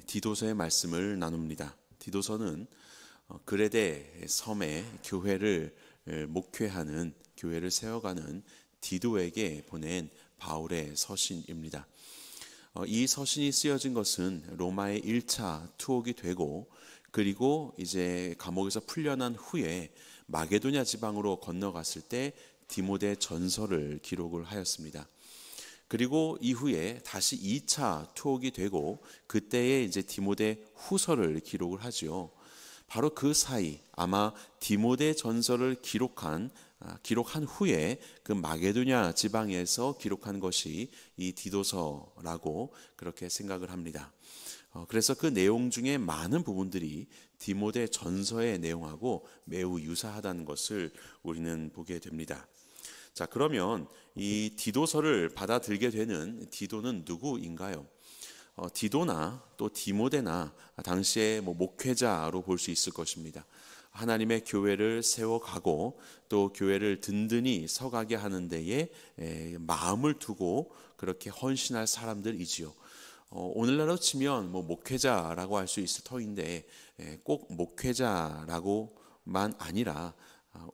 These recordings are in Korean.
디도서의 말씀을 나눕니다. 디도서는 그레데 섬에 교회를 목회하는, 교회를 세워가는 디도에게 보낸 바울의 서신입니다. 이 서신이 쓰여진 것은 로마의 1차 투옥이 되고, 그리고 이제 감옥에서 풀려난 후에 마게도냐 지방으로 건너갔을 때 디모데 전서를 기록을 하였습니다. 그리고 이후에 다시 2차 투옥이 되고, 그때에 이제 디모데 후서를 기록을 하지요. 바로 그 사이 아마 디모데 전서를 기록한 후에 그 마게도냐 지방에서 기록한 것이 이 디도서라고 그렇게 생각을 합니다. 그래서 그 내용 중에 많은 부분들이 디모데 전서의 내용하고 매우 유사하다는 것을 우리는 보게 됩니다. 자, 그러면 이 디도서를 받아들게 되는 디도는 누구인가요? 디도나 또 디모데나 당시의 목회자로 볼 수 있을 것입니다. 하나님의 교회를 세워가고 또 교회를 든든히 서가게 하는 데에 마음을 두고 그렇게 헌신할 사람들이지요. 오늘날로 치면 목회자라고 할 수 있을 터인데, 꼭 목회자라고만 아니라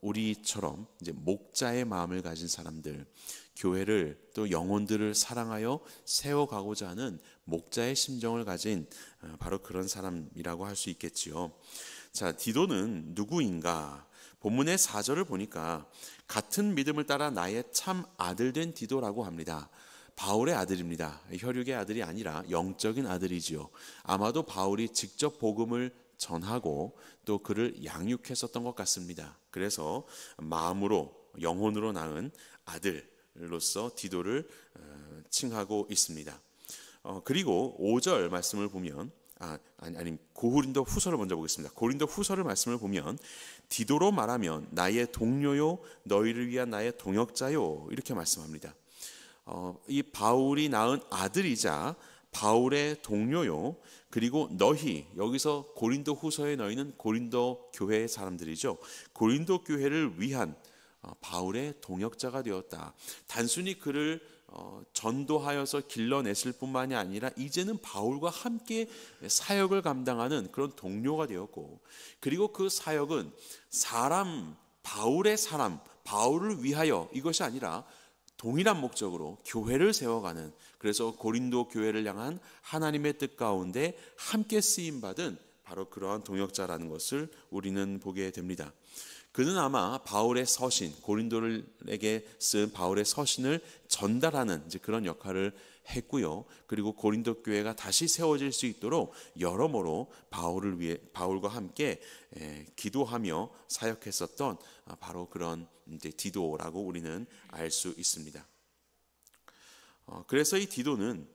우리처럼 이제 목자의 마음을 가진 사람들, 교회를 또 영혼들을 사랑하여 세워가고자 하는 목자의 심정을 가진 바로 그런 사람이라고 할 수 있겠지요. 자, 디도는 누구인가? 본문의 4절을 보니까 같은 믿음을 따라 나의 참 아들 된 디도라고 합니다. 바울의 아들입니다. 혈육의 아들이 아니라 영적인 아들이지요. 아마도 바울이 직접 복음을 전하고 또 그를 양육했었던 것 같습니다. 그래서 마음으로, 영혼으로 낳은 아들로서 디도를 칭하고 있습니다. 그리고 5절 말씀을 보면 고린도 후서를 먼저 보겠습니다. 고린도 후서를 말씀을 보면 디도로 말하면 나의 동료요 너희를 위한 나의 동역자요 이렇게 말씀합니다. 이 바울이 낳은 아들이자 바울의 동료요, 그리고 너희, 여기서 고린도 후서의 너희는 고린도 교회의 사람들이죠. 고린도 교회를 위한 바울의 동역자가 되었다. 단순히 그를 전도하여서 길러냈을 뿐만이 아니라 이제는 바울과 함께 사역을 감당하는 그런 동료가 되었고, 그리고 그 사역은 바울의 사람, 바울을 위하여 이것이 아니라 동일한 목적으로 교회를 세워가는, 그래서 고린도 교회를 향한 하나님의 뜻 가운데 함께 쓰임받은 바로 그러한 동역자라는 것을 우리는 보게 됩니다. 그는 아마 바울의 서신, 고린도에게 쓴 바울의 서신을 전달하는 이제 그런 역할을 했고요. 그리고 고린도 교회가 다시 세워질 수 있도록 여러모로 바울과 함께 기도하며 사역했었던 바로 그런 이제 디도라고 우리는 알 수 있습니다. 그래서 이 디도는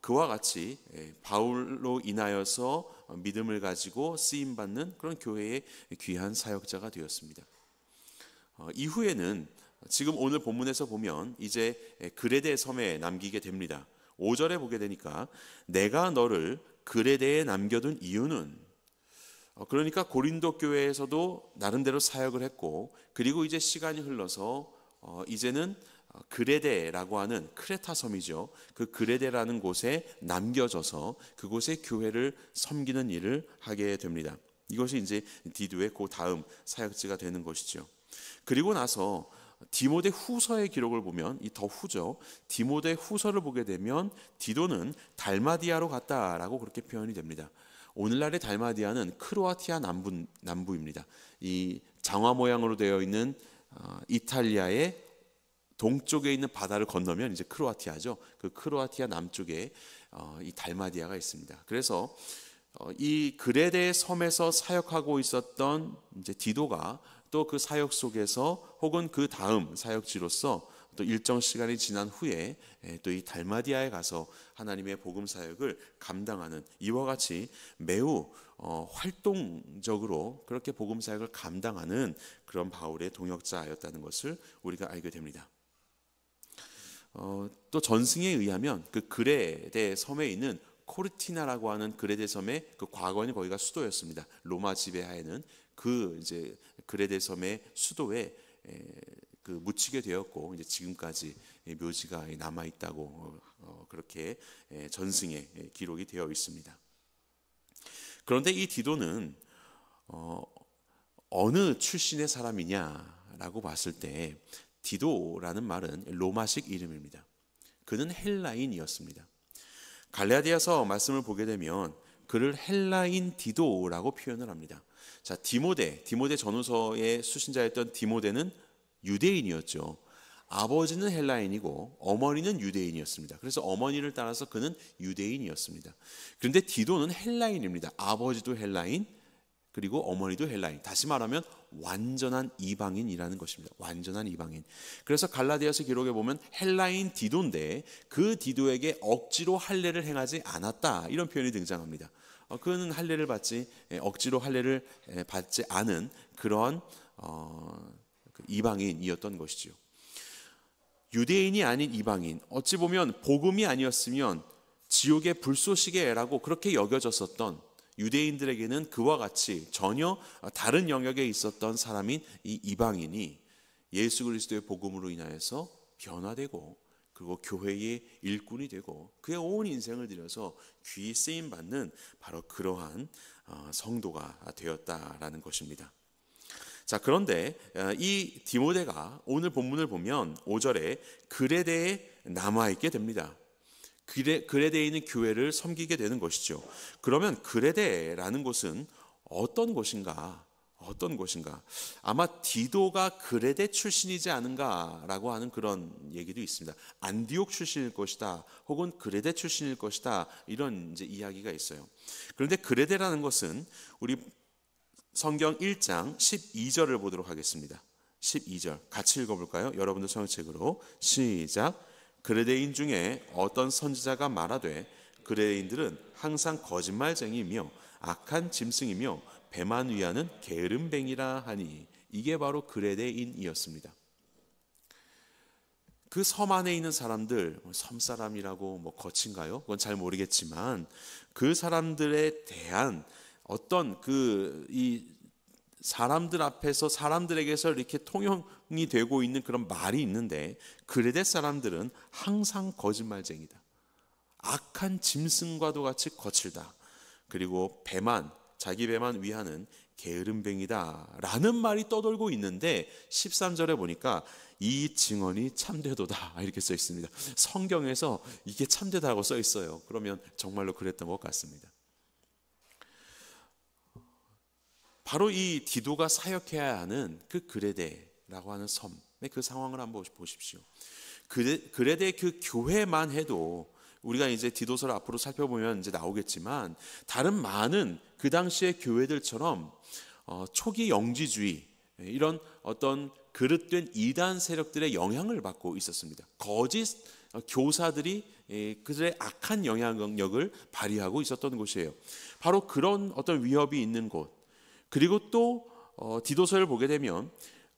그와 같이 바울로 인하여서 믿음을 가지고 쓰임받는 그런 교회의 귀한 사역자가 되었습니다. 이후에는 지금 오늘 본문에서 보면 이제 그레데 섬에 남기게 됩니다. 5절에 보게 되니까 내가 너를 그레데에 남겨둔 이유는, 그러니까 고린도 교회에서도 나름대로 사역을 했고, 그리고 이제 시간이 흘러서 이제는 그레데라고 하는 크레타 섬이죠. 그 그레데라는 곳에 남겨져서 그곳에 교회를 섬기는 일을 하게 됩니다. 이것이 이제 디도의 그 다음 사역지가 되는 것이죠. 그리고 나서 디모데 후서의 기록을 보면, 이 더 후죠. 디모데 후서를 보게 되면 디도는 달마디아로 갔다라고 그렇게 표현이 됩니다. 오늘날의 달마디아는 크로아티아 남부입니다. 이 장화 모양으로 되어 있는 이탈리아의 동쪽에 있는 바다를 건너면 이제 크로아티아죠. 그 크로아티아 남쪽에 이 달마디아가 있습니다. 그래서 이 그레데 섬에서 사역하고 있었던 이제 디도가 또 그 사역 속에서 혹은 그 다음 사역지로서 또 일정 시간이 지난 후에 또 이 달마디아에 가서 하나님의 복음 사역을 감당하는, 이와 같이 매우 활동적으로 그렇게 복음 사역을 감당하는 그런 바울의 동역자였다는 것을 우리가 알게 됩니다. 또 전승에 의하면 그 그레데 섬에 있는 코르티나라고 하는 그레데 섬의 그 과거에는 거기가 수도였습니다. 로마 지배하에는 그 이제 그레데 섬의 수도에 그 묻히게 되었고, 이제 지금까지 묘지가 남아 있다고 그렇게 전승에 기록이 되어 있습니다. 그런데 이 디도는 어느 출신의 사람이냐라고 봤을 때 디도라는 말은 로마식 이름입니다. 그는 헬라인이었습니다. 갈라디아서 말씀을 보게 되면 그를 헬라인 디도라고 표현을 합니다. 자, 디모데 전후서의 수신자였던 디모데는 유대인이었죠. 아버지는 헬라인이고 어머니는 유대인이었습니다. 그래서 어머니를 따라서 그는 유대인이었습니다. 그런데 디도는 헬라인입니다. 아버지도 헬라인, 그리고 어머니도 헬라인. 다시 말하면 완전한 이방인이라는 것입니다. 완전한 이방인. 그래서 갈라디아서 기록에 보면 헬라인 디도인데 그 디도에게 억지로 할례를 행하지 않았다, 이런 표현이 등장합니다. 그는 할례를 억지로 할례를 받지 않은 그런 이방인이었던 것이죠. 유대인이 아닌 이방인, 어찌 보면 복음이 아니었으면 지옥의 불쏘시개라고 그렇게 여겨졌었던, 유대인들에게는 그와 같이 전혀 다른 영역에 있었던 사람인 이 이방인이 예수 그리스도의 복음으로 인하여서 변화되고, 그리고 교회의 일꾼이 되고 그의 온 인생을 들여서 귀히 쓰임 받는 바로 그러한 성도가 되었다라는 것입니다. 자, 그런데 이 디모데가 오늘 본문을 보면 5절에 그레데에 남아있게 됩니다. 그레데에 있는 교회를 섬기게 되는 것이죠. 그러면 그레데라는 곳은 어떤 곳인가? 아마 디도가 그레데 출신이지 않은가라고 하는 그런 얘기도 있습니다. 안디옥 출신일 것이다, 혹은 그레데 출신일 것이다, 이런 이제 이야기가 있어요. 그런데 그레데라는 것은 우리 성경 1장 12절을 보도록 하겠습니다. 12절 같이 읽어볼까요? 여러분들 성경책으로 시작. 그레데인 중에 어떤 선지자가 말하되 그레데인들은 항상 거짓말쟁이며 악한 짐승이며 배만 위하는 게으름뱅이라 하니, 이게 바로 그레데인이었습니다. 그 섬 안에 있는 사람들, 섬 사람이라고 거친가요? 그건 잘 모르겠지만 그 사람들에 대한 어떤 이 사람들 앞에서 사람들에게서 이렇게 통용이 되고 있는 그런 말이 있는데, 그레데 사람들은 항상 거짓말쟁이다, 악한 짐승과도 같이 거칠다, 그리고 자기 배만 위하는 게으름뱅이다 라는 말이 떠돌고 있는데 13절에 보니까 이 증언이 참되도다, 이렇게 써 있습니다. 성경에서 이게 참되다고 써 있어요. 그러면 정말로 그랬던 것 같습니다. 바로 이 디도가 사역해야 하는 그 그레데라고 하는 섬의 그 상황을 한번 보십시오. 그레데 그 교회만 해도, 우리가 이제 디도서를 앞으로 살펴보면 이제 나오겠지만, 다른 많은 그 당시의 교회들처럼 초기 영지주의, 이런 어떤 그릇된 이단 세력들의 영향을 받고 있었습니다. 거짓 교사들이 그들의 악한 영향력을 발휘하고 있었던 곳이에요. 바로 그런 어떤 위협이 있는 곳, 그리고 또 디도서를 보게 되면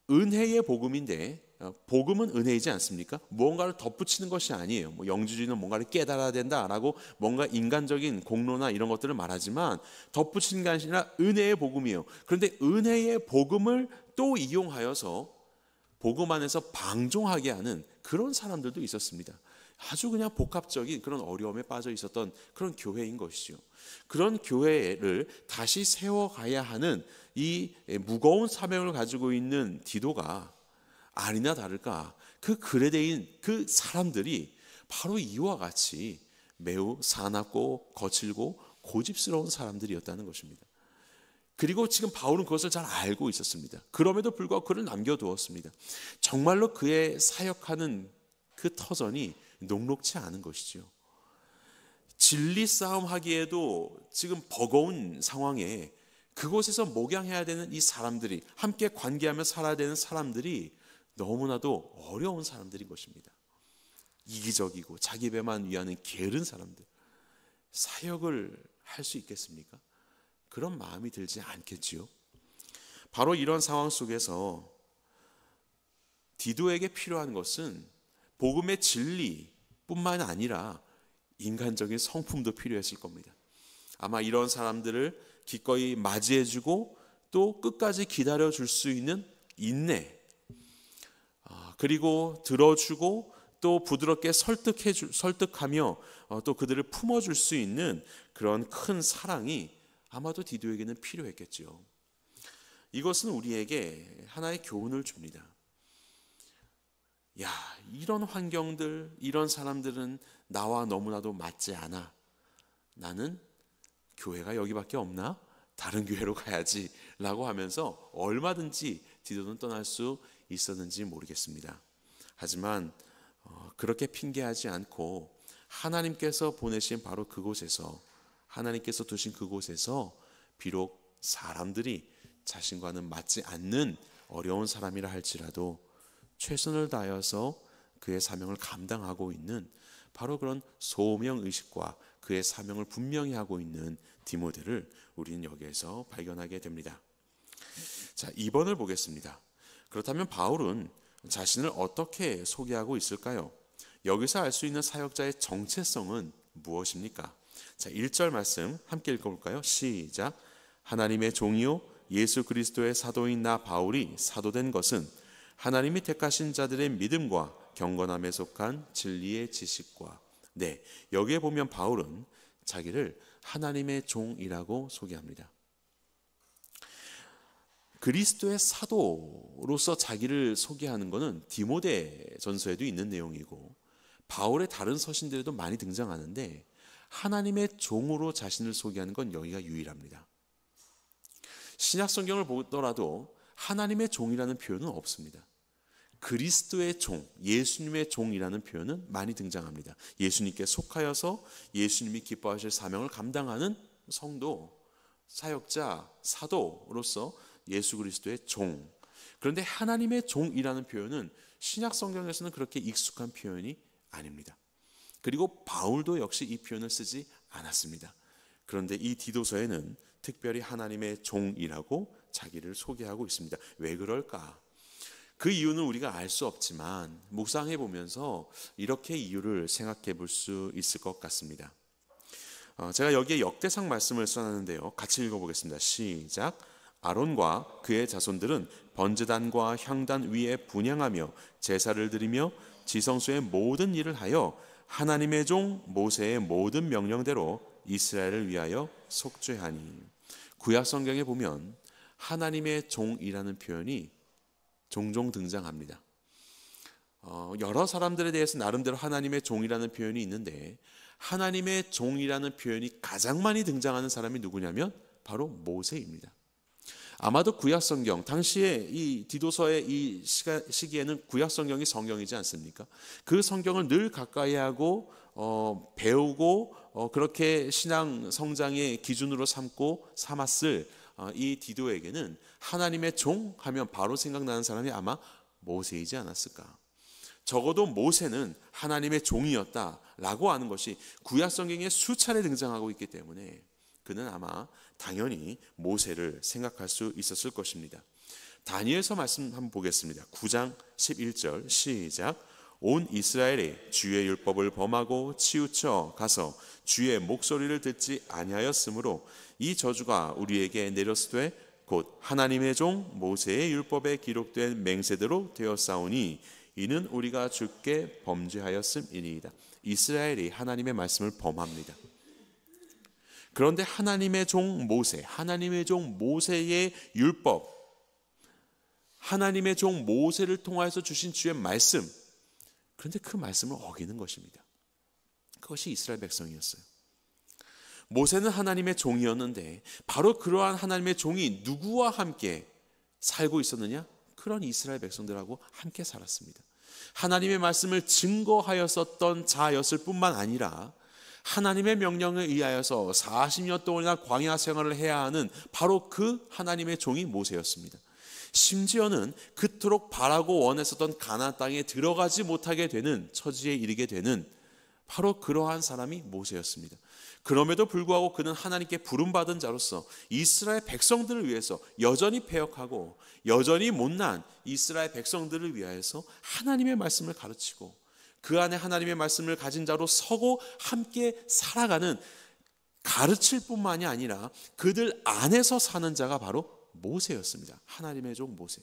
은혜의 복음인데, 복음은 은혜이지 않습니까? 무언가를 덧붙이는 것이 아니에요. 영지주의는 뭔가를 깨달아야 된다라고 뭔가 인간적인 공로나 이런 것들을 말하지만 덧붙이는 게 아니라 은혜의 복음이에요. 그런데 은혜의 복음을 또 이용하여서 복음 안에서 방종하게 하는 그런 사람들도 있었습니다. 아주 그냥 복합적인 그런 어려움에 빠져 있었던 그런 교회인 것이죠. 그런 교회를 다시 세워가야 하는 이 무거운 사명을 가지고 있는 디도가 아니나 다를까 그 그레데인 그 사람들이 바로 이와 같이 매우 사납고 거칠고 고집스러운 사람들이었다는 것입니다. 그리고 지금 바울은 그것을 잘 알고 있었습니다. 그럼에도 불구하고 그를 남겨두었습니다. 정말로 그의 사역하는 그 터전이 녹록지 않은 것이죠. 진리 싸움 하기에도 지금 버거운 상황에 그곳에서 목양해야 되는 이 사람들이, 함께 관계하며 살아야 되는 사람들이 너무나도 어려운 사람들인 것입니다. 이기적이고 자기 배만 위하는 게으른 사람들, 사역을 할 수 있겠습니까? 그런 마음이 들지 않겠지요. 바로 이런 상황 속에서 디도에게 필요한 것은 복음의 진리뿐만 아니라 인간적인 성품도 필요했을 겁니다. 아마 이런 사람들을 기꺼이 맞이해주고 또 끝까지 기다려줄 수 있는 인내, 그리고 들어주고 또 부드럽게 설득하며 또 그들을 품어줄 수 있는 그런 큰 사랑이 아마도 디도에게는 필요했겠지요. 이것은 우리에게 하나의 교훈을 줍니다. 야, 이런 환경들, 이런 사람들은 나와 너무나도 맞지 않아. 나는 교회가 여기밖에 없나? 다른 교회로 가야지 라고 하면서 얼마든지 디도는 떠날 수 있었는지 모르겠습니다. 하지만 그렇게 핑계하지 않고 하나님께서 보내신 바로 그곳에서, 하나님께서 두신 그곳에서 비록 사람들이 자신과는 맞지 않는 어려운 사람이라 할지라도 최선을 다하여서 그의 사명을 감당하고 있는 바로 그런 소명의식과 그의 사명을 분명히 하고 있는 디모데를 우리는 여기에서 발견하게 됩니다. 자, 2번을 보겠습니다. 그렇다면 바울은 자신을 어떻게 소개하고 있을까요? 여기서 알 수 있는 사역자의 정체성은 무엇입니까? 자, 1절 말씀 함께 읽어볼까요? 시작. 하나님의 종이요 예수 그리스도의 사도인 나 바울이 사도된 것은 하나님이 택하신 자들의 믿음과 경건함에 속한 진리의 지식과. 네, 여기에 보면 바울은 자기를 하나님의 종이라고 소개합니다. 그리스도의 사도로서 자기를 소개하는 것은 디모데 전서에도 있는 내용이고 바울의 다른 서신들에도 많이 등장하는데 하나님의 종으로 자신을 소개하는 건 여기가 유일합니다. 신약 성경을 보더라도 하나님의 종이라는 표현은 없습니다. 그리스도의 종, 예수님의 종이라는 표현은 많이 등장합니다. 예수님께 속하여서 예수님이 기뻐하실 사명을 감당하는 성도, 사역자, 사도로서 예수 그리스도의 종. 그런데 하나님의 종이라는 표현은 신약 성경에서는 그렇게 익숙한 표현이 아닙니다. 그리고 바울도 역시 이 표현을 쓰지 않았습니다. 그런데 이 디도서에는 특별히 하나님의 종이라고 자기를 소개하고 있습니다. 왜 그럴까? 그 이유는 우리가 알 수 없지만 묵상해 보면서 이렇게 이유를 생각해 볼 수 있을 것 같습니다. 제가 여기에 역대상 말씀을 써놨는데요. 같이 읽어보겠습니다. 시작. 아론과 그의 자손들은 번제단과 향단 위에 분향하며 제사를 드리며 지성소의 모든 일을 하여 하나님의 종 모세의 모든 명령대로 이스라엘을 위하여 속죄하니. 구약 성경에 보면 하나님의 종이라는 표현이 종종 등장합니다. 여러 사람들에 대해서 나름대로 하나님의 종이라는 표현이 있는데 하나님의 종이라는 표현이 가장 많이 등장하는 사람이 누구냐면 바로 모세입니다. 아마도 구약성경, 당시에 이 디도서의 이 시기에는 구약성경이 성경이지 않습니까? 그 성경을 늘 가까이 하고 배우고 그렇게 신앙 성장의 기준으로 삼았을 이 디도에게는 하나님의 종 하면 바로 생각나는 사람이 아마 모세이지 않았을까? 적어도 모세는 하나님의 종이었다라고 하는 것이 구약성경에 수차례 등장하고 있기 때문에 그는 아마 당연히 모세를 생각할 수 있었을 것입니다. 다니엘서 말씀 한번 보겠습니다. 9장 11절 시작. 온 이스라엘이 주의 율법을 범하고 치우쳐 가서 주의 목소리를 듣지 아니하였으므로 이 저주가 우리에게 내렸으되 곧 하나님의 종 모세의 율법에 기록된 맹세대로 되었사오니 이는 우리가 주께 범죄하였음이니이다. 이스라엘이 하나님의 말씀을 범합니다. 그런데 하나님의 종 모세, 하나님의 종 모세의 율법, 하나님의 종 모세를 통하여서 주신 주의 말씀, 그런데 그 말씀을 어기는 것입니다. 그것이 이스라엘 백성이었어요. 모세는 하나님의 종이었는데 바로 그러한 하나님의 종이 누구와 함께 살고 있었느냐? 그런 이스라엘 백성들하고 함께 살았습니다. 하나님의 말씀을 증거하였었던 자였을 뿐만 아니라 하나님의 명령에 의하여서 40년 동안이나 광야 생활을 해야 하는 바로 그 하나님의 종이 모세였습니다. 심지어는 그토록 바라고 원했었던 가나안 땅에 들어가지 못하게 되는 처지에 이르게 되는 바로 그러한 사람이 모세였습니다. 그럼에도 불구하고 그는 하나님께 부름받은 자로서 이스라엘 백성들을 위해서 여전히 패역하고 여전히 못난 이스라엘 백성들을 위하여서 하나님의 말씀을 가르치고 그 안에 하나님의 말씀을 가진 자로 서고 함께 살아가는, 가르칠 뿐만이 아니라 그들 안에서 사는 자가 바로 모세였습니다. 하나님의 종 모세.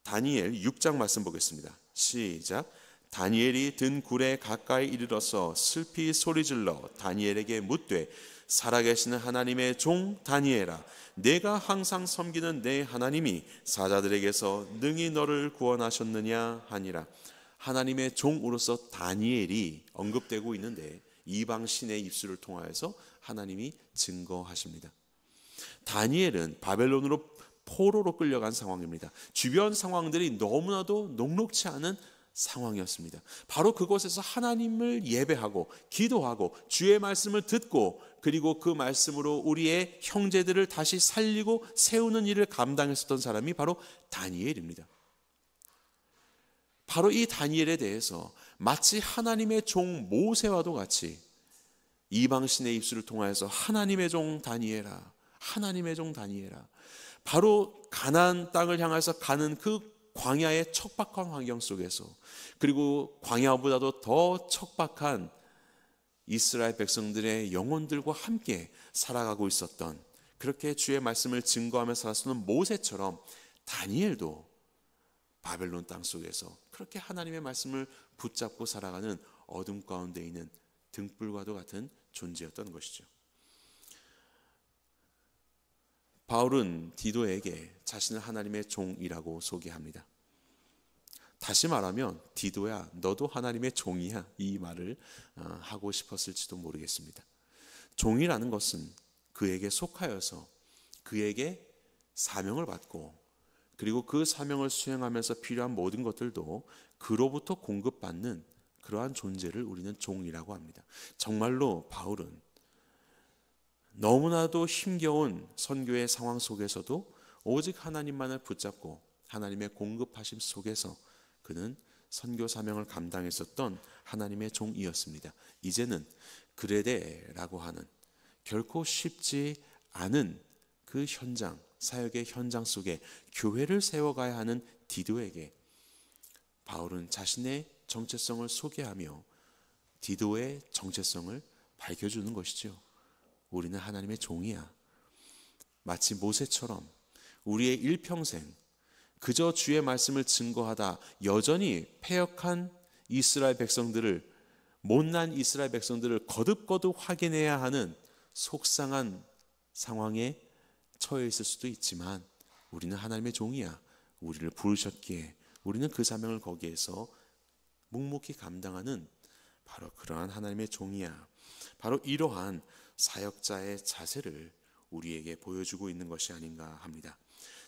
다니엘 6장 말씀 보겠습니다. 시작. 다니엘이 든 굴에 가까이 이르러서 슬피 소리질러 다니엘에게 묻되 살아계시는 하나님의 종 다니엘아, 내가 항상 섬기는 내 하나님이 사자들에게서 능히 너를 구원하셨느냐 하니라. 하나님의 종으로서 다니엘이 언급되고 있는데 이방 신의 입술을 통하여서 하나님이 증거하십니다. 다니엘은 바벨론으로 포로로 끌려간 상황입니다. 주변 상황들이 너무나도 녹록치 않은 상황이었습니다. 바로 그곳에서 하나님을 예배하고 기도하고 주의 말씀을 듣고 그리고 그 말씀으로 우리의 형제들을 다시 살리고 세우는 일을 감당했었던 사람이 바로 다니엘입니다. 바로 이 다니엘에 대해서 마치 하나님의 종 모세와도 같이 이방신의 입술을 통하여서 하나님의 종 다니엘아, 하나님의 종 다니엘아, 바로 가나안 땅을 향해서 가는 그 광야의 척박한 환경 속에서, 그리고 광야보다도 더 척박한 이스라엘 백성들의 영혼들과 함께 살아가고 있었던, 그렇게 주의 말씀을 증거하며 살았던 모세처럼 다니엘도 바벨론 땅 속에서 그렇게 하나님의 말씀을 붙잡고 살아가는 어둠 가운데 있는 등불과도 같은 존재였던 것이죠. 바울은 디도에게 자신을 하나님의 종이라고 소개합니다. 다시 말하면 디도야, 너도 하나님의 종이야, 이 말을 하고 싶었을지도 모르겠습니다. 종이라는 것은 그에게 속하여서 그에게 사명을 받고 그리고 그 사명을 수행하면서 필요한 모든 것들도 그로부터 공급받는 그러한 존재를 우리는 종이라고 합니다. 정말로 바울은 너무나도 힘겨운 선교의 상황 속에서도 오직 하나님만을 붙잡고 하나님의 공급하심 속에서 그는 선교 사명을 감당했었던 하나님의 종이었습니다. 이제는 그레데라고 하는 결코 쉽지 않은 그 현장, 사역의 현장 속에 교회를 세워가야 하는 디도에게 바울은 자신의 정체성을 소개하며 디도의 정체성을 밝혀주는 것이죠. 우리는 하나님의 종이야. 마치 모세처럼 우리의 일평생 그저 주의 말씀을 증거하다 여전히 패역한 이스라엘 백성들을, 못난 이스라엘 백성들을 거듭거듭 확인해야 하는 속상한 상황에 처해 있을 수도 있지만 우리는 하나님의 종이야. 우리를 부르셨기에 우리는 그 사명을 거기에서 묵묵히 감당하는 바로 그러한 하나님의 종이야. 바로 이러한 사역자의 자세를 우리에게 보여주고 있는 것이 아닌가 합니다.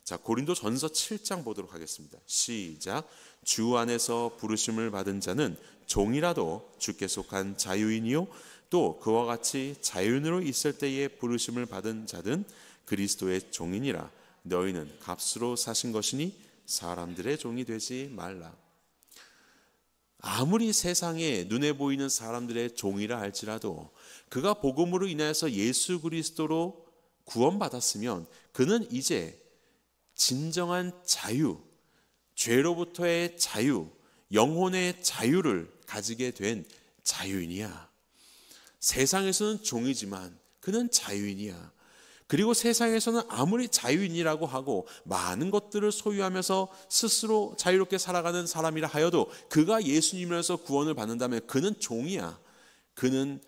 자, 고린도전서 7장 보도록 하겠습니다. 시작. 주 안에서 부르심을 받은 자는 종이라도 주께 속한 자유인이요 또 그와 같이 자유인으로 있을 때에 부르심을 받은 자든 그리스도의 종이니라. 너희는 값으로 사신 것이니 사람들의 종이 되지 말라. 아무리 세상에 눈에 보이는 사람들의 종이라 할지라도 그가 복음으로 인하여서 예수 그리스도로 구원받았으면 그는 이제 진정한 자유, 죄로부터의 자유, 영혼의 자유를 가지게 된 자유인이야. 세상에서는 종이지만 그는 자유인이야. 그리고 세상에서는 아무리 자유인이라고 하고 많은 것들을 소유하면서 스스로 자유롭게 살아가는 사람이라 하여도 그가 예수님으로서 구원을 받는다면 그는 종이야. 그는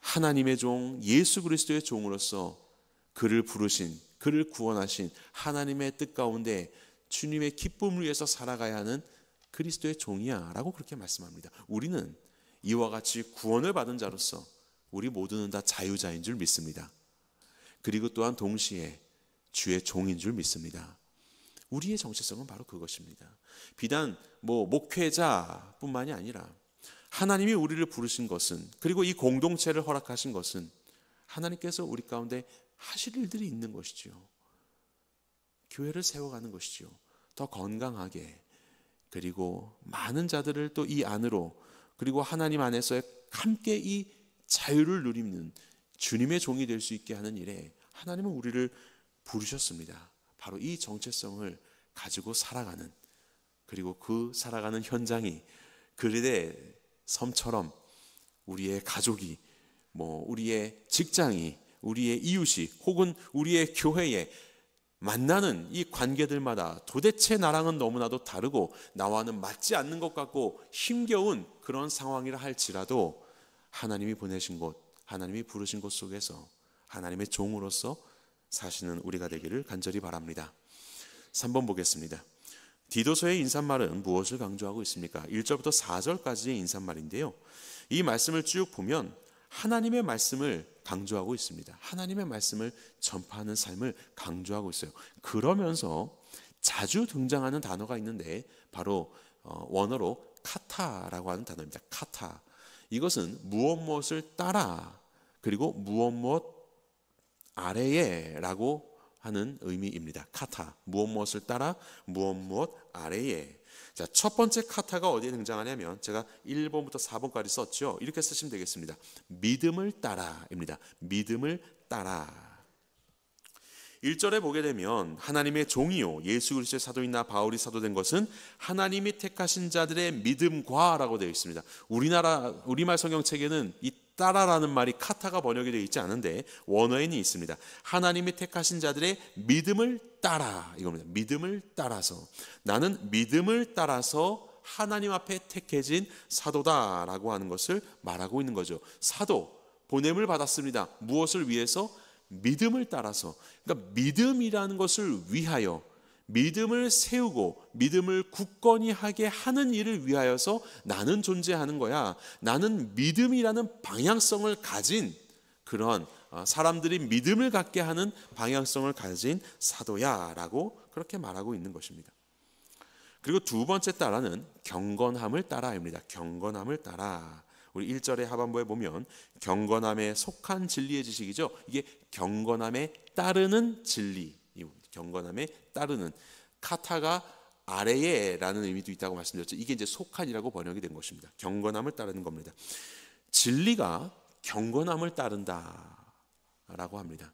하나님의 종, 예수 그리스도의 종으로서 그를 부르신, 그를 구원하신 하나님의 뜻 가운데 주님의 기쁨을 위해서 살아가야 하는 그리스도의 종이야 라고 그렇게 말씀합니다. 우리는 이와 같이 구원을 받은 자로서 우리 모두는 다 자유자인 줄 믿습니다. 그리고 또한 동시에 주의 종인 줄 믿습니다. 우리의 정체성은 바로 그것입니다. 비단 목회자뿐만이 아니라 하나님이 우리를 부르신 것은, 그리고 이 공동체를 허락하신 것은 하나님께서 우리 가운데 하실 일들이 있는 것이지요. 교회를 세워가는 것이지요. 더 건강하게, 그리고 많은 자들을 또 이 안으로, 그리고 하나님 안에서 함께 이 자유를 누리는 주님의 종이 될 수 있게 하는 일에 하나님은 우리를 부르셨습니다. 바로 이 정체성을 가지고 살아가는, 그리고 그 살아가는 현장이 그레데 섬처럼 우리의 가족이, 우리의 직장이, 우리의 이웃이, 혹은 우리의 교회에 만나는 이 관계들마다 도대체 나랑은 너무나도 다르고 나와는 맞지 않는 것 같고 힘겨운 그런 상황이라 할지라도 하나님이 보내신 곳, 하나님이 부르신 곳 속에서 하나님의 종으로서 사시는 우리가 되기를 간절히 바랍니다. 3번 보겠습니다. 디도서의 인사말은 무엇을 강조하고 있습니까? 1절부터 4절까지의 인사말인데요. 이 말씀을 쭉 보면 하나님의 말씀을 강조하고 있습니다. 하나님의 말씀을 전파하는 삶을 강조하고 있어요. 그러면서 자주 등장하는 단어가 있는데 바로 원어로 카타라고 하는 단어입니다. 카타. 이것은 무엇을 따라 그리고 무엇 아래에 라고 하는 의미입니다. 카타, 무엇을 따라 무엇 아래에. 자, 첫 번째 카타가 어디에 등장하냐면 제가 1번부터 4번까지 썼죠. 이렇게 쓰시면 되겠습니다. 믿음을 따라입니다. 믿음을 따라. 1절에 보게 되면 하나님의 종이요 예수 그리스도의 사도인 나 바울이 사도된 것은 하나님이 택하신 자들의 믿음과라고 되어 있습니다. 우리말 성경책에는 이 따라라는 말이 카타가 번역이 되어 있지 않은데 원어에는 있습니다. 하나님이 택하신 자들의 믿음을 따라 이겁니다. 믿음을 따라서 나는 믿음을 따라서 하나님 앞에 택해진 사도다라고 하는 것을 말하고 있는 거죠. 사도 보냄을 받았습니다. 무엇을 위해서? 믿음을 따라서. 그러니까 믿음이라는 것을 위하여 믿음을 세우고 믿음을 굳건히 하게 하는 일을 위하여서 나는 존재하는 거야. 나는 믿음이라는 방향성을 가진 그런 사람들이 믿음을 갖게 하는 방향성을 가진 사도야 라고 그렇게 말하고 있는 것입니다. 그리고 두 번째 따라는 경건함을 따라입니다. 경건함을 따라. 우리 1절의 하반부에 보면 경건함에 속한 진리의 지식이죠. 이게 경건함에 따르는 진리. 경건함에 따르는. 카타가 아래에 라는 의미도 있다고 말씀드렸죠. 이게 이제 속한이라고 번역이 된 것입니다. 경건함을 따르는 겁니다. 진리가 경건함을 따른다 라고 합니다.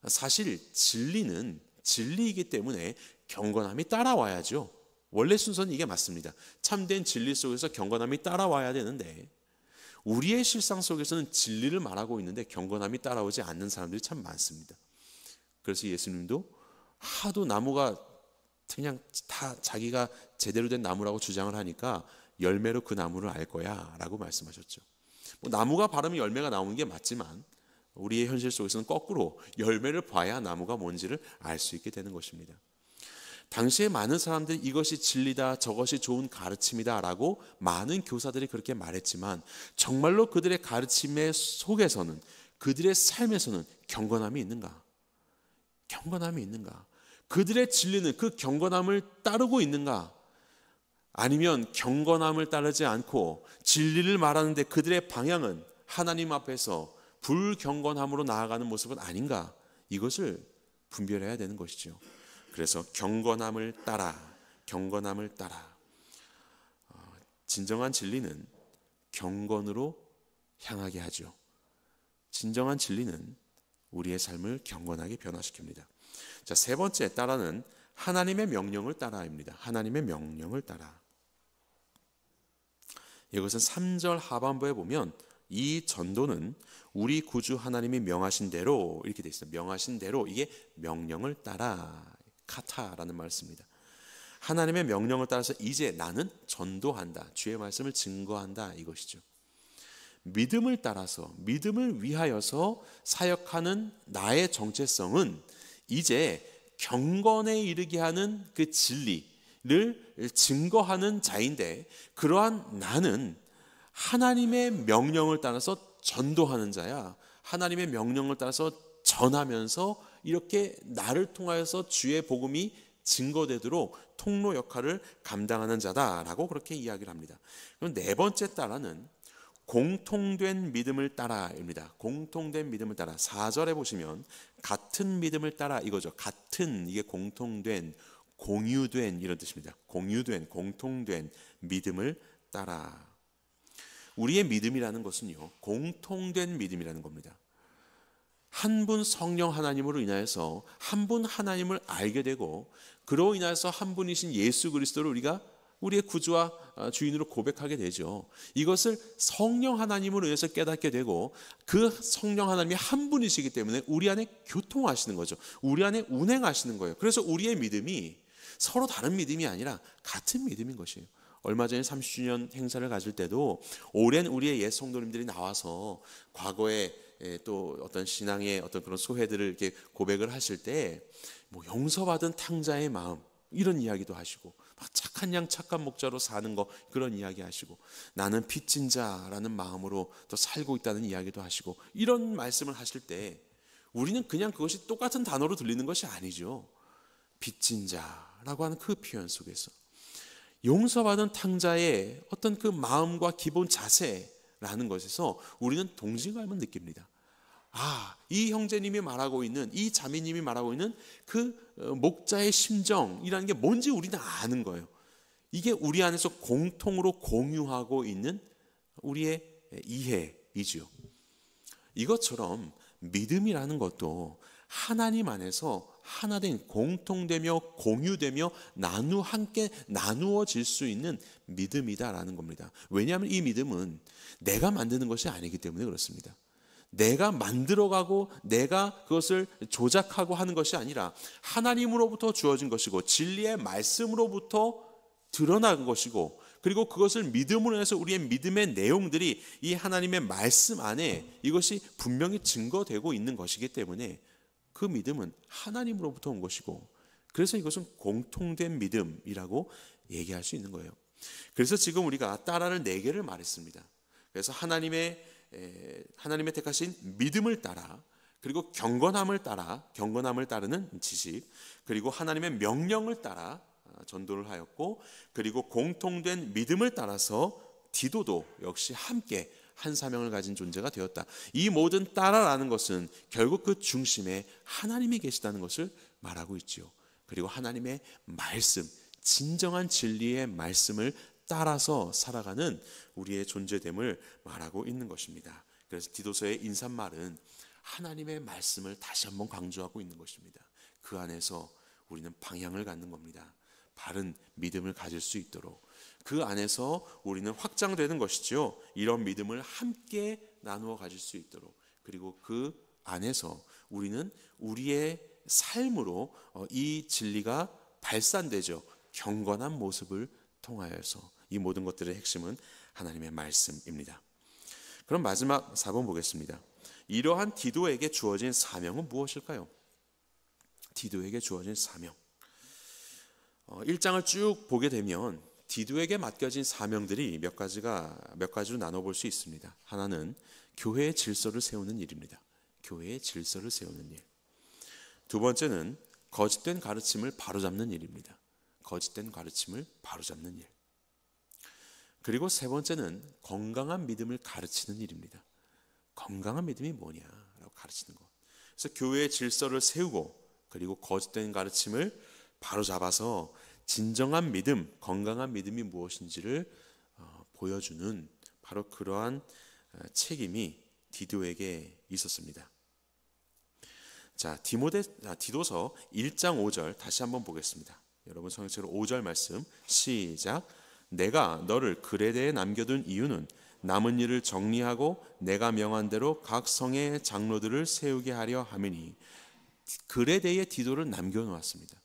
사실 진리는 진리이기 때문에 경건함이 따라와야죠. 원래 순서는 이게 맞습니다. 참된 진리 속에서 경건함이 따라와야 되는데 우리의 실상 속에서는 진리를 말하고 있는데 경건함이 따라오지 않는 사람들이 참 많습니다. 그래서 예수님도 하도 나무가 그냥 다 자기가 제대로 된 나무라고 주장을 하니까 열매로 그 나무를 알 거야 라고 말씀하셨죠. 나무가 바르면 열매가 나오는 게 맞지만 우리의 현실 속에서는 거꾸로 열매를 봐야 나무가 뭔지를 알 수 있게 되는 것입니다. 당시에 많은 사람들이 이것이 진리다, 저것이 좋은 가르침이다 라고 많은 교사들이 그렇게 말했지만 정말로 그들의 가르침의 속에서는 그들의 삶에서는 경건함이 있는가? 경건함이 있는가? 그들의 진리는 그 경건함을 따르고 있는가? 아니면 경건함을 따르지 않고 진리를 말하는데 그들의 방향은 하나님 앞에서 불경건함으로 나아가는 모습은 아닌가? 이것을 분별해야 되는 것이죠. 그래서 경건함을 따라 진정한 진리는 경건으로 향하게 하죠. 진정한 진리는 우리의 삶을 경건하게 변화시킵니다. 자, 세 번째 따라는 하나님의 명령을 따라입니다. 하나님의 명령을 따라. 이것은 3절 하반부에 보면 이 전도는 우리 구주 하나님이 명하신 대로 이렇게 되어 있어요. 명하신 대로. 이게 명령을 따라 카타라는 말을 씁니다. 하나님의 명령을 따라서 이제 나는 전도한다. 주의 말씀을 증거한다. 이것이죠. 믿음을 따라서 믿음을 위하여서 사역하는 나의 정체성은 이제 경건에 이르게 하는 그 진리를 증거하는 자인데 그러한 나는 하나님의 명령을 따라서 전도하는 자야. 하나님의 명령을 따라서 전하면서 이렇게 나를 통하여서 주의 복음이 증거되도록 통로 역할을 감당하는 자다라고 그렇게 이야기를 합니다. 그럼 네 번째 따라는 공통된 믿음을 따라입니다. 공통된 믿음을 따라. 4절에 보시면 같은 믿음을 따라 이거죠. 같은, 이게 공통된, 공유된 이런 뜻입니다. 공유된, 공통된 믿음을 따라. 우리의 믿음이라는 것은요, 공통된 믿음이라는 겁니다. 한 분 성령 하나님으로 인하여서 한 분 하나님을 알게 되고 그로 인하여서 한 분이신 예수 그리스도를 우리가 우리의 구주와 주인으로 고백하게 되죠. 이것을 성령 하나님으로 인해서 깨닫게 되고 그 성령 하나님이 한 분이시기 때문에 우리 안에 교통하시는 거죠. 우리 안에 운행하시는 거예요. 그래서 우리의 믿음이 서로 다른 믿음이 아니라 같은 믿음인 것이에요. 얼마 전에 30주년 행사를 가질 때도 오랜 우리의 옛 성도님들이 나와서 과거에 또 어떤 신앙의 어떤 그런 소회들을 이렇게 고백을 하실 때 뭐 용서받은 탕자의 마음 이런 이야기도 하시고, 막 착한 양 착한 목자로 사는 거 그런 이야기 하시고, 나는 빚진 자라는 마음으로 또 살고 있다는 이야기도 하시고, 이런 말씀을 하실 때 우리는 그냥 그것이 똑같은 단어로 들리는 것이 아니죠. 빚진 자라고 하는 그 표현 속에서 용서받은 탕자의 어떤 그 마음과 기본 자세라는 것에서 우리는 동질감을 느낍니다. 이 형제님이 말하고 있는, 이 자매님이 말하고 있는 그 목자의 심정이라는 게 뭔지 우리는 아는 거예요. 이게 우리 안에서 공통으로 공유하고 있는 우리의 이해이지요. 이것처럼 믿음이라는 것도 하나님 안에서 하나된 공통되며 공유되며 함께 나누어질 수 있는 믿음이다라는 겁니다. 왜냐하면 이 믿음은 내가 만드는 것이 아니기 때문에 그렇습니다. 내가 만들어가고 내가 그것을 조작하고 하는 것이 아니라 하나님으로부터 주어진 것이고 진리의 말씀으로부터 드러난 것이고, 그리고 그것을 믿음으로 해서 우리의 믿음의 내용들이 이 하나님의 말씀 안에 이것이 분명히 증거되고 있는 것이기 때문에 그 믿음은 하나님으로부터 온 것이고, 그래서 이것은 공통된 믿음이라고 얘기할 수 있는 거예요. 그래서 지금 우리가 따라를 4개를 말했습니다. 그래서 하나님의 택하신 믿음을 따라, 그리고 경건함을 따르는 지식, 그리고 하나님의 명령을 따라 전도를 하였고, 그리고 공통된 믿음을 따라서 디도도 역시 함께 한 사명을 가진 존재가 되었다. 이 모든 따라라는 것은 결국 그 중심에 하나님이 계시다는 것을 말하고 있지요. 그리고 하나님의 말씀, 진정한 진리의 말씀을 따라서 살아가는 우리의 존재됨을 말하고 있는 것입니다. 그래서 디도서의 인사말은 하나님의 말씀을 다시 한번 강조하고 있는 것입니다. 그 안에서 우리는 방향을 갖는 겁니다. 바른 믿음을 가질 수 있도록 그 안에서 우리는 확장되는 것이죠. 이런 믿음을 함께 나누어 가질 수 있도록, 그리고 그 안에서 우리는 우리의 삶으로 이 진리가 발산되죠. 경건한 모습을 통하여서. 이 모든 것들의 핵심은 하나님의 말씀입니다. 그럼 마지막 4번 보겠습니다. 이러한 디도에게 주어진 사명은 무엇일까요? 디도에게 주어진 사명. 1장을 쭉 보게 되면 디도에게 맡겨진 사명들이 몇 가지로 나눠볼 수 있습니다. 하나는 교회의 질서를 세우는 일입니다. 교회의 질서를 세우는 일. 두 번째는 거짓된 가르침을 바로잡는 일입니다. 거짓된 가르침을 바로잡는 일. 그리고 세 번째는 건강한 믿음을 가르치는 일입니다. 건강한 믿음이 뭐냐라고 가르치는 것. 그래서 교회의 질서를 세우고, 그리고 거짓된 가르침을 바로잡아서 진정한 믿음, 건강한 믿음이 무엇인지를 보여주는 바로 그러한 책임이 디도에게 있었습니다. 자, 디도서 1장 5절 다시 한번 보겠습니다. 여러분 성경책으로 5절 말씀 시작. 내가 너를 그레데에 남겨둔 이유는 남은 일을 정리하고 내가 명한 대로 각 성의 장로들을 세우게 하려 함이니. 그레데에 디도를 남겨놓았습니다.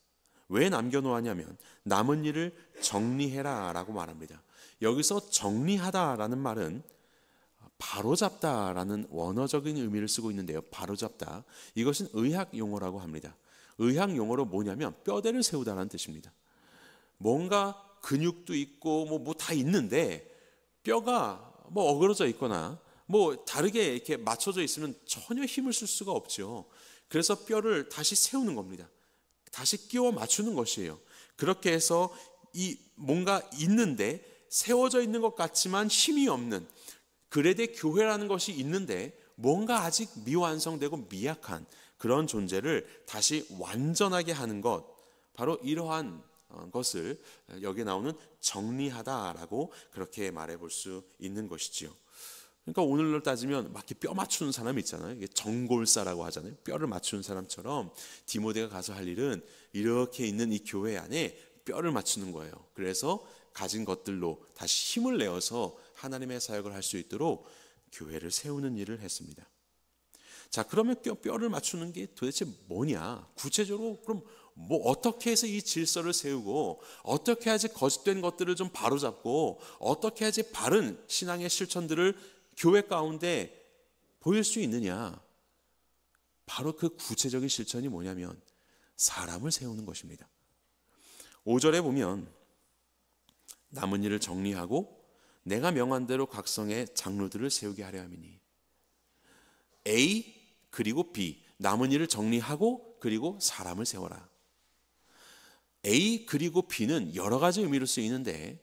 왜 남겨놓았냐면 남은 일을 정리해라 라고 말합니다. 여기서 정리하다라는 말은 바로잡다라는 원어적인 의미를 쓰고 있는데요. 바로잡다, 이것은 의학 용어라고 합니다. 의학 용어로 뭐냐면 뼈대를 세우다라는 뜻입니다. 뭔가 근육도 있고 뭐 다 있는데 뼈가 뭐 어그러져 있거나 뭐 다르게 이렇게 맞춰져 있으면 전혀 힘을 쓸 수가 없죠. 그래서 뼈를 다시 세우는 겁니다. 다시 끼워 맞추는 것이에요. 그렇게 해서 이 뭔가 있는데 세워져 있는 것 같지만 힘이 없는 그레데 교회라는 것이 있는데 뭔가 아직 미완성되고 미약한 그런 존재를 다시 완전하게 하는 것, 바로 이러한 것을 여기에 나오는 정리하다라고 그렇게 말해볼 수 있는 것이지요. 그러니까 오늘로 따지면 막 이렇게 뼈 맞추는 사람이 있잖아요. 이게 정골사라고 하잖아요. 뼈를 맞추는 사람처럼 디모데가 가서 할 일은 이렇게 있는 이 교회 안에 뼈를 맞추는 거예요. 그래서 가진 것들로 다시 힘을 내어서 하나님의 사역을 할 수 있도록 교회를 세우는 일을 했습니다. 자, 그러면 뼈를 맞추는 게 도대체 뭐냐? 구체적으로 그럼 뭐 어떻게 해서 이 질서를 세우고, 어떻게 해야지 거짓된 것들을 좀 바로잡고, 어떻게 해야지 바른 신앙의 실천들을 교회 가운데 보일 수 있느냐? 바로 그 구체적인 실천이 뭐냐면 사람을 세우는 것입니다. 5절에 보면 남은 일을 정리하고 내가 명한 대로 각성의 장로들을 세우게 하려 함이니. A 그리고 B, 남은 일을 정리하고 그리고 사람을 세워라. A 그리고 B는 여러 가지 의미로 쓰이는데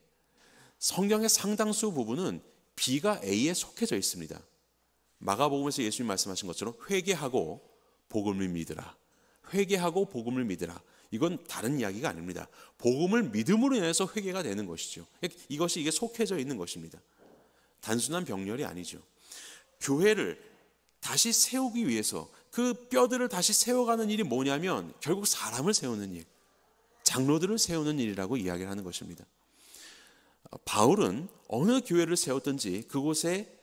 성경의 상당수 부분은 B가 A에 속해져 있습니다. 마가복음에서 예수님 말씀하신 것처럼 회개하고 복음을 믿으라. 회개하고 복음을 믿으라. 이건 다른 이야기가 아닙니다. 복음을 믿음으로 인해서 회개가 되는 것이죠. 이게 속해져 있는 것입니다. 단순한 병렬이 아니죠. 교회를 다시 세우기 위해서 그 뼈들을 다시 세워가는 일이 뭐냐면 결국 사람을 세우는 일, 장로들을 세우는 일이라고 이야기를 하는 것입니다. 바울은 어느 교회를 세웠든지 그곳에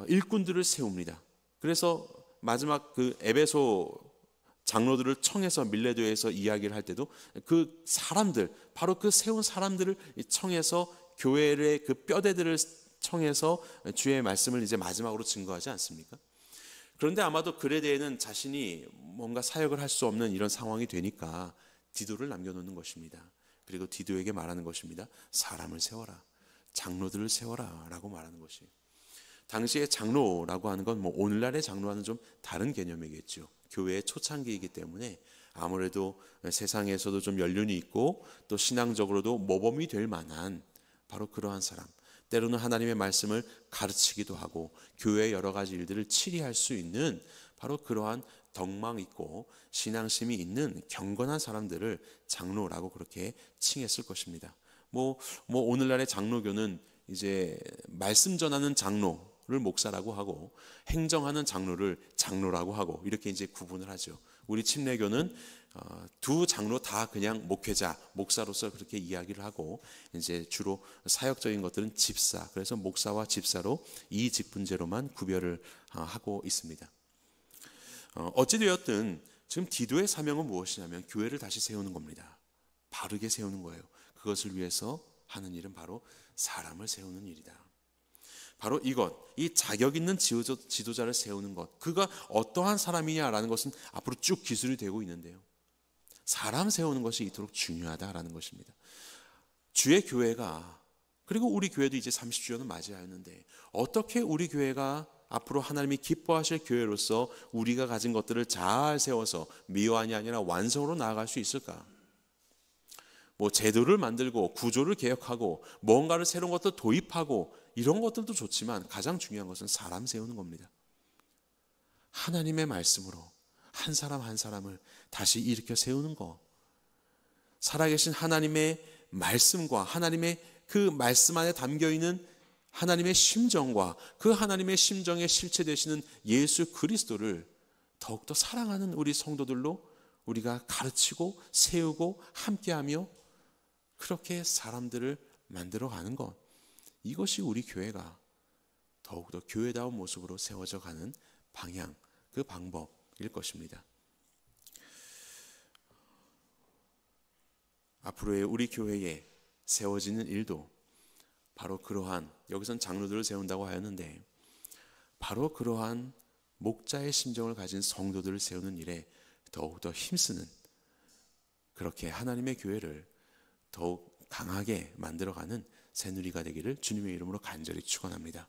일꾼들을 세웁니다. 그래서 마지막 그 에베소 장로들을 청해서 밀레도에서 이야기를 할 때도 그 사람들, 바로 그 세운 사람들을 청해서 교회의 그 뼈대들을 청해서 주의 말씀을 이제 마지막으로 증거하지 않습니까? 그런데 아마도 그레데에는 자신이 뭔가 사역을 할 수 없는 이런 상황이 되니까 디도를 남겨놓는 것입니다. 그리고 디도에게 말하는 것입니다. 사람을 세워라. 장로들을 세워라 라고 말하는 것이에요. 당시에 장로라고 하는 건 뭐 오늘날의 장로와는 좀 다른 개념이겠죠. 교회의 초창기이기 때문에 아무래도 세상에서도 좀 연륜이 있고 또 신앙적으로도 모범이 될 만한 바로 그러한 사람, 때로는 하나님의 말씀을 가르치기도 하고 교회의 여러 가지 일들을 치리할 수 있는 바로 그러한 덕망 있고 신앙심이 있는 경건한 사람들을 장로라고 그렇게 칭했을 것입니다. 뭐 오늘날의 장로교는 이제 말씀 전하는 장로를 목사라고 하고 행정하는 장로를 장로라고 하고 이렇게 이제 구분을 하죠. 우리 침례교는 두 장로 다 그냥 목회자, 목사로서 그렇게 이야기를 하고 이제 주로 사역적인 것들은 집사, 그래서 목사와 집사로 이 직분제로만 구별을 하고 있습니다. 어찌되었든 지금 디도의 사명은 무엇이냐면 교회를 다시 세우는 겁니다. 바르게 세우는 거예요. 그것을 위해서 하는 일은 바로 사람을 세우는 일이다. 바로 이것, 이 자격 있는 지도자를 세우는 것, 그가 어떠한 사람이냐라는 것은 앞으로 쭉 기술이 되고 있는데요. 사람 세우는 것이 이토록 중요하다라는 것입니다. 주의 교회가, 그리고 우리 교회도 이제 30주년을 맞이하였는데 어떻게 우리 교회가 앞으로 하나님이 기뻐하실 교회로서 우리가 가진 것들을 잘 세워서 미완이 아니라 완성으로 나아갈 수 있을까? 뭐 제도를 만들고 구조를 개혁하고 뭔가를 새로운 것들 도입하고 이런 것들도 좋지만 가장 중요한 것은 사람 세우는 겁니다. 하나님의 말씀으로 한 사람 한 사람을 다시 일으켜 세우는 것. 살아계신 하나님의 말씀과 하나님의 그 말씀 안에 담겨있는 하나님의 심정과 그 하나님의 심정에 실체되시는 예수 그리스도를 더욱더 사랑하는 우리 성도들로 우리가 가르치고 세우고 함께하며 그렇게 사람들을 만들어가는 것, 이것이 우리 교회가 더욱더 교회다운 모습으로 세워져 가는 방향, 그 방법일 것입니다. 앞으로의 우리 교회에 세워지는 일도 바로 그러한, 여기선 장로들을 세운다고 하였는데 바로 그러한 목자의 심정을 가진 성도들을 세우는 일에 더욱더 힘쓰는, 그렇게 하나님의 교회를 더욱 강하게 만들어가는 새누리가 되기를 주님의 이름으로 간절히 축원합니다.